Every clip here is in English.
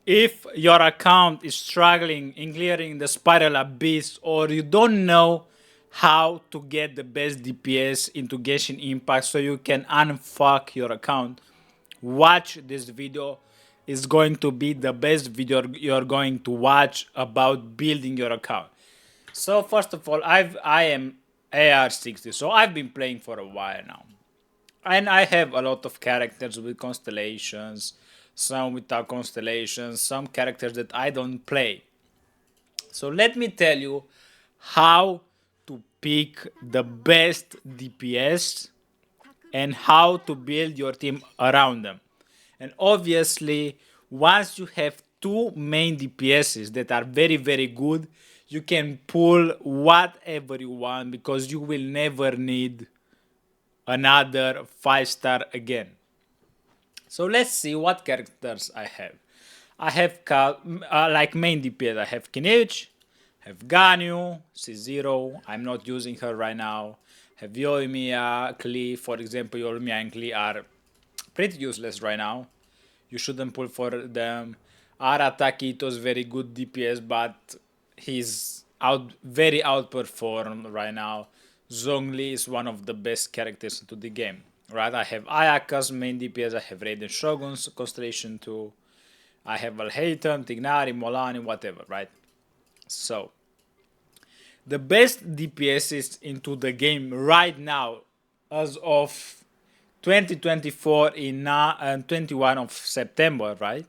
If your account is struggling in clearing the spiral abyss, or you don't know how to get the best DPS into Genshin Impact so you can unfuck your account, watch this video. Is going to be the best video you're going to watch about building your account. So first of all, I am AR60, so I've been playing for a while now. And I have a lot of characters with constellations, some without constellations, some characters that I don't play. So let me tell you how to pick the best DPS and how to build your team around them. And obviously, once you have two main DPSs that are very, very good, you can pull whatever you want because you will never need another 5-star again. So let's see what characters I have. I have like main DPS. I have Kinich, have Ganyu, C0. I'm not using her right now. Have Yoimiya, Klee. For example, Yoimiya and Klee are pretty useless right now. You shouldn't pull for them. Aratakito is very good DPS, but he's very outperformed right now. Zhongli is one of the best characters into the game. Right, I have Ayaka's main DPS, I have Raiden Shogun's Constellation too. I have Alhaitham, Tignari, Molani, whatever, right? So, the best DPSs into the game right now, as of 2024 in 21 of September, right?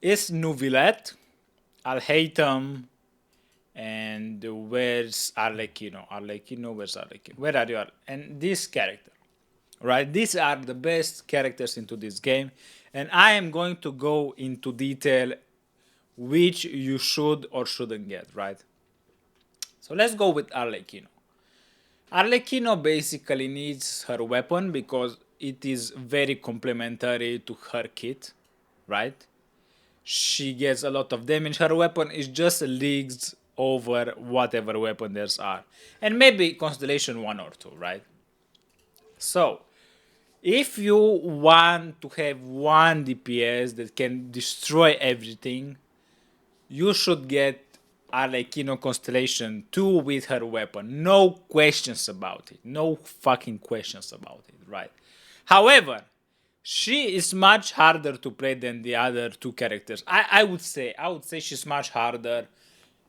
Is Nuvilet, Alhaitham, and where's Arlecchino? Arlecchino, where's Arlecchino? Where are you? And this character, right? These are the best characters into this game, and I am going to go into detail which you should or shouldn't get, right? So let's go with Arlecchino. Arlecchino basically needs her weapon because it is very complementary to her kit, right? She gets a lot of damage. Her weapon is just leagues over whatever weapon there's are. And maybe Constellation 1 or 2, right? So, if you want to have one DPS that can destroy everything, you should get Arlecchino Constellation 2 with her weapon. No questions about it. No fucking questions about it, right? However, she is much harder to play than the other two characters. I would say she's much harder.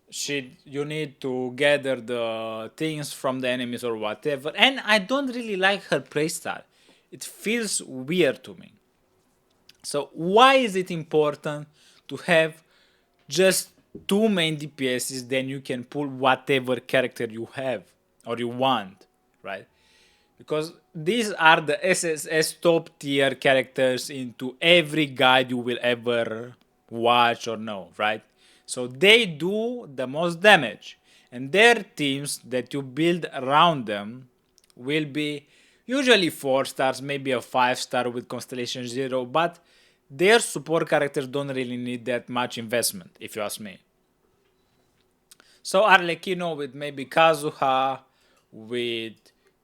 You need to gather the things from the enemies or whatever. And I don't really like her playstyle. It feels weird to me. So why is it important to have just two main DPSs? Then you can pull whatever character you have or you want, right? Because these are the SSS top tier characters into every guide you will ever watch or know, right? So they do the most damage, and their teams that you build around them will be usually 4 stars, maybe a 5-star with Constellation Zero, but their support characters don't really need that much investment, if you ask me. So Arlecchino with maybe Kazuha, with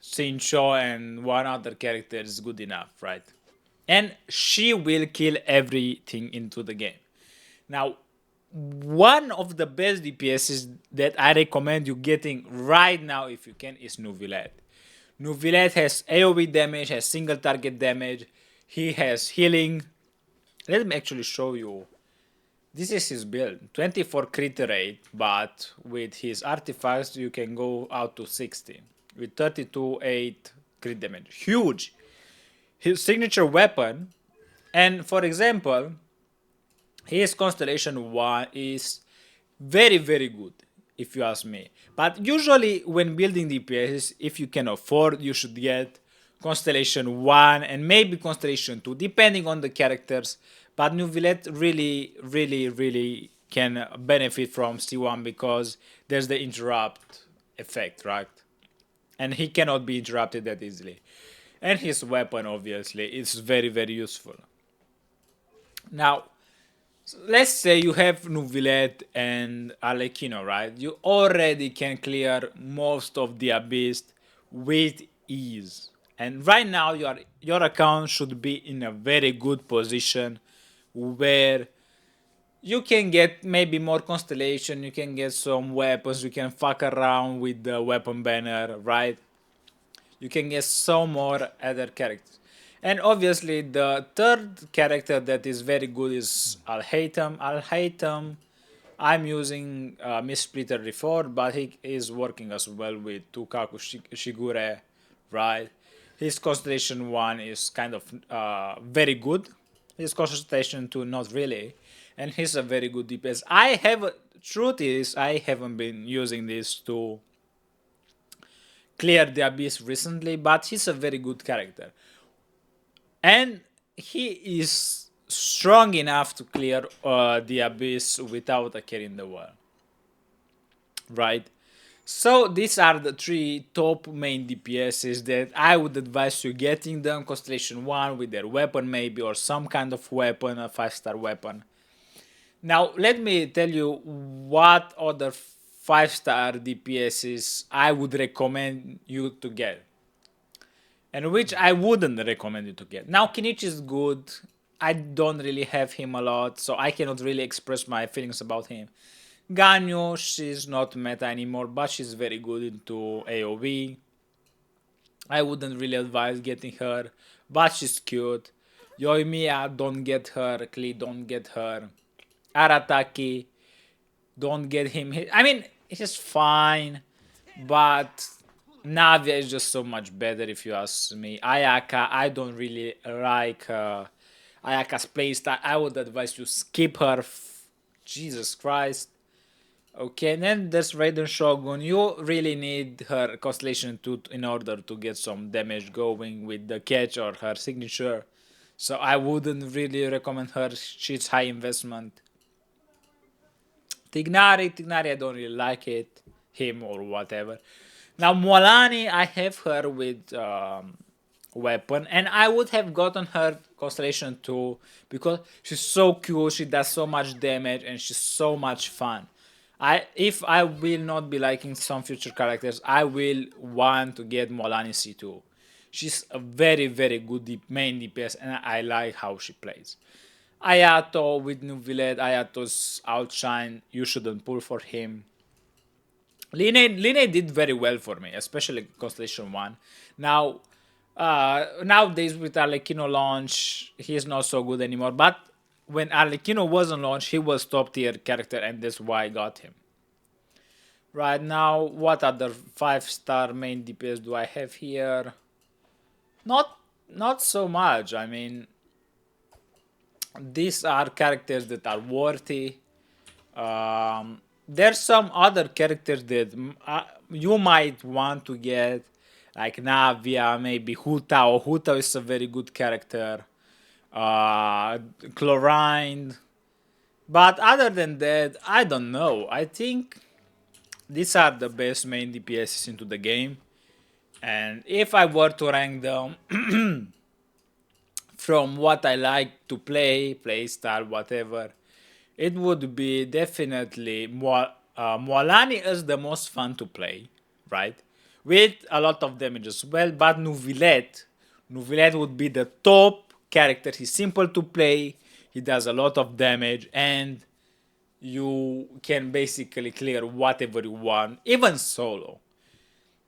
Shincho and one other character is good enough, right? And she will kill everything into the game. Now, one of the best DPSs that I recommend you getting right now if you can is Nuvilet. Nuvilet has AoE damage, has single target damage, he has healing. Let me actually show you. This is his build. 24 crit rate, but with his artifacts you can go out to 60. With 32 8 crit damage. Huge! His signature weapon, and for example, his Constellation 1 is very, very good, if you ask me. But usually, when building DPS, if you can afford, you should get Constellation 1 and maybe Constellation 2, depending on the characters. But Nuvilet really, really, really can benefit from C1 because there's the interrupt effect, right? And he cannot be interrupted that easily. And his weapon, obviously, is very, very useful. Now, let's say you have Nuvilet and Arlecchino, right? You already can clear most of the abyss with ease. And right now your account should be in a very good position where You can get maybe more constellation, you can get some weapons, you can fuck around with the weapon banner, right? You can get some more other characters. And obviously the third character that is very good is Al-Haytham. Al-Haytham, I'm using Splitter before, but he is working as well with Tukaku Shigure, right? His concentration 1 is kind of very good. His concentration 2 not really. And he's a very good DPS. Truth is, I haven't been using this to clear the abyss recently, but he's a very good character. And he is strong enough to clear the abyss without a carry in the wall. Right? So these are the three top main DPSs that I would advise you getting them. Constellation 1 with their weapon maybe, or some kind of weapon, a 5-star weapon. Now let me tell you what other 5-star DPSs I would recommend you to get, and which I wouldn't recommend you to get. Now Kenichi is good. I don't really have him a lot, so I cannot really express my feelings about him. Ganyu, she's not meta anymore, but she's very good into AoE. I wouldn't really advise getting her, but she's cute. Yoimiya, don't get her. Klee, don't get her. Arataki, don't get him. I mean, he's fine, but Navia is just so much better if you ask me. Ayaka, I don't really like Ayaka's playstyle. I would advise you skip her. Jesus Christ. Okay, and then there's Raiden Shogun. You really need her Constellation 2 in order to get some damage going with the catch or her signature. So I wouldn't really recommend her. She's high investment. Tignari, I don't really like it. Him or whatever. Now Moalani, I have her with weapon, and I would have gotten her Constellation 2 because she's so cute, she does so much damage, and she's so much fun. If I will not be liking some future characters, I will want to get Moalani C2. She's a very very good main DPS, and I like how she plays. Ayato with Nuvilet, Ayato's outshine, you shouldn't pull for him. Line did very well for me, especially Constellation 1. Now, nowadays with Arlecchino launch, he's not so good anymore. But when Arlecchino wasn't launched, he was top tier character, and that's why I got him. Right now, what other 5-star main DPS do I have here? Not so much. I mean, these are characters that are worthy. There's some other characters that you might want to get, like Navia, maybe Hutao. Hutao is a very good character. Chlorine. But other than that, I don't know. I think these are the best main DPSs into the game. And if I were to rank them from what I like to play style, whatever, it would be definitely Moalani is the most fun to play, right? With a lot of damage as well, but Nuvilet would be the top character. He's simple to play, he does a lot of damage, and you can basically clear whatever you want, even solo.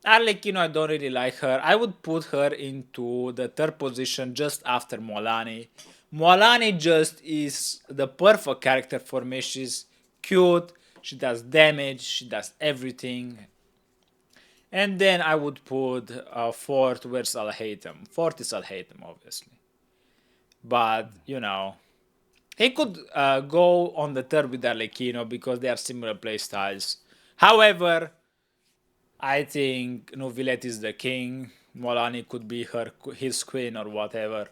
Arlecchino, I don't really like her. I would put her into the third position just after Moalani. Moalani just is the perfect character for me. She's cute, she does damage, she does everything. And then I would put fourth, where's Al-Haytham? Fourth is Al-Haytham, obviously. But, you know, he could go on the third with Arlecchino because they are similar playstyles. However, I think Novilet is the king. Moalani could be his queen or whatever.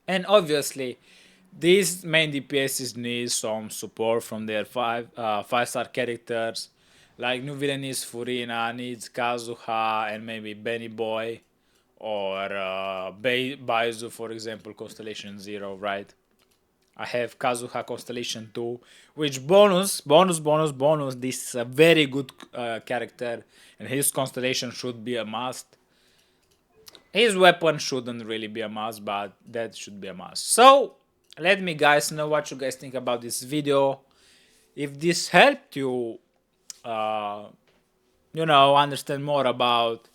And obviously, these main DPSs need some support from their 5-star characters. Like New Villainous Furina needs Kazuha and maybe Benny Boy, or Baizu, for example, Constellation 0, right? I have Kazuha Constellation 2, which bonus, this is a very good character, and his Constellation should be a must. His weapon shouldn't really be a must, but that should be a must. So, Let me guys know what you guys think about this video. If this helped you, uh, understand more about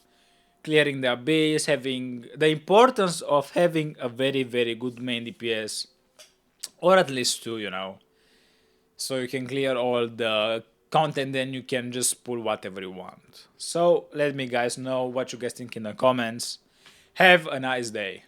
clearing the abyss, having the importance of having a very, very good main DPS, or at least two, so you can clear all the content, then you can just pull whatever you want. So let me guys know what you guys think in the comments. Have a nice day.